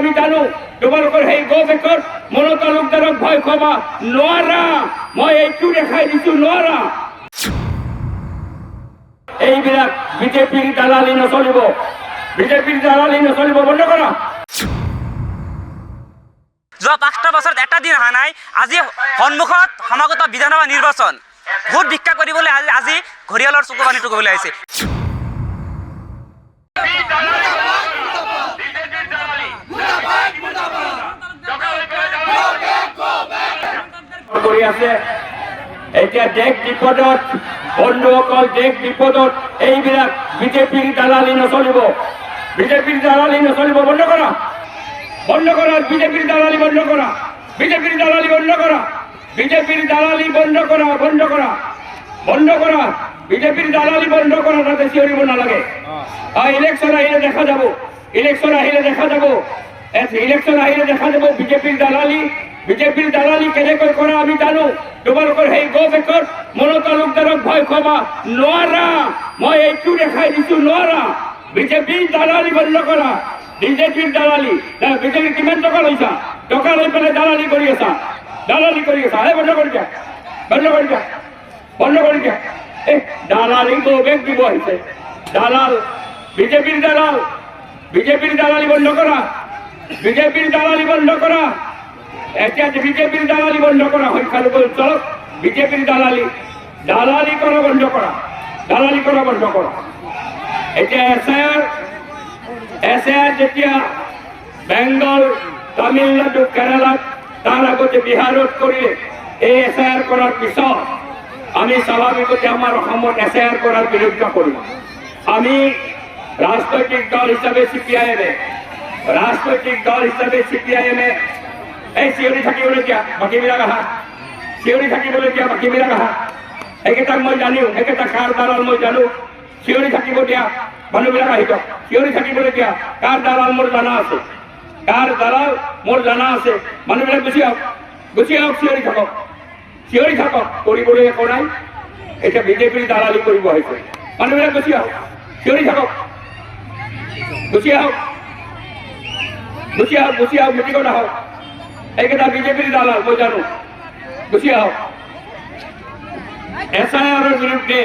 আমি জানো তোমালোকৰ সেই গবেকৰ মনো তালুকদাৰক ভয় খোৱাব নোৱাৰা মই এইটো দেখাই দিছো নোৱাৰা এইবিলাক বিজেপিৰ দালালি নচলিব বন্ধ কৰা যোৱা 5টা বছৰত এটা দিন অহা নাই আজি সন্মুখত সমাগত বিধানসভা নিৰ্বাচন ভোট ভিক্ষা কৰিবলৈ আজি ঘৰিয়ালৰ চকু পানী টুকিবলৈ আহিছে কৰি আছে এতিয়া দেশ বিপদত বন্ধুসকল দেশ বিপদত এইবিলাক বিজেপিৰ দালালি নচলিব বন্ধ কৰা বিজেপিৰ দালালি বন্ধ কৰা বিজেপিৰ দালালি বন্ধ কৰা বিজেপিৰ দালালি বন্ধ কৰা বিজেপিৰ দালালি বন্ধ কৰা তাতে চিঞৰিব নালাগে ইলেকশ্যন আহিলে দেখা যাব বিজেপিৰ দালালি কেনেকৈ কৰা আমি জানো তোমালোকৰ সেই গবেকৰ মনো তালুকদাৰক ভয় খোৱাব নোৱাৰা মই এইটো দেখাই দিছো নোৱাৰা বিজেপিৰ দালালি বন্ধ কৰা বিজেপিৰ দালালি বিজেপিৰ কিমান টকা লৈছা টকা লৈ পেলাই দালালি কৰি আছা বন্ধ কৰি দিয়া দালালি গবেক দিব আহিছে দালাল বিজেপিৰ দালালি বন্ধ কৰা এতিয়া বিজেপিৰ দালালি বন্ধ কৰা সংখ্যালঘু অঞ্চলত বিজেপিৰ দালালি কৰা বন্ধ কৰা এতিয়া এছআইআৰ যেতিয়া বেংগল তামিলনাডু কেৰালাত তাৰ আগতে বিহাৰত কৰিলে এই এছআইআৰ কৰাৰ পিছত আমি স্বাভাৱিকতে আমাৰ অসমত এছআইআৰ কৰাৰ বিৰোধিতা কৰিম আমি ৰাজনৈতিক দল হিচাপে চিপিআইএমে এই চিঞৰি থাকিবলগীয়া বাকীবিলাক আহা এইকেইটাক মই জানো এইকেইটা কাৰ দালাল মই জানো চিঞৰি থাকিব দিয়া মানুহবিলাক আহিব চিঞৰি থাকিবলৈ দিয়া কাৰ দালাল মোৰ জানা আছে মানুহবিলাক গুচি আহক চিঞৰি থাকক কৰিবলৈ একো নাই এতিয়া বিজেপিৰ দালালি কৰিব আহিছে মানুহবিলাক গুচি আহক চিঞৰি থাকক গুচি আহক মিটিঙত আহক এইকেইটা বিজেপিৰ দালাল মই জানো গুচি আহক এছআইআৰৰ বিৰুদ্ধে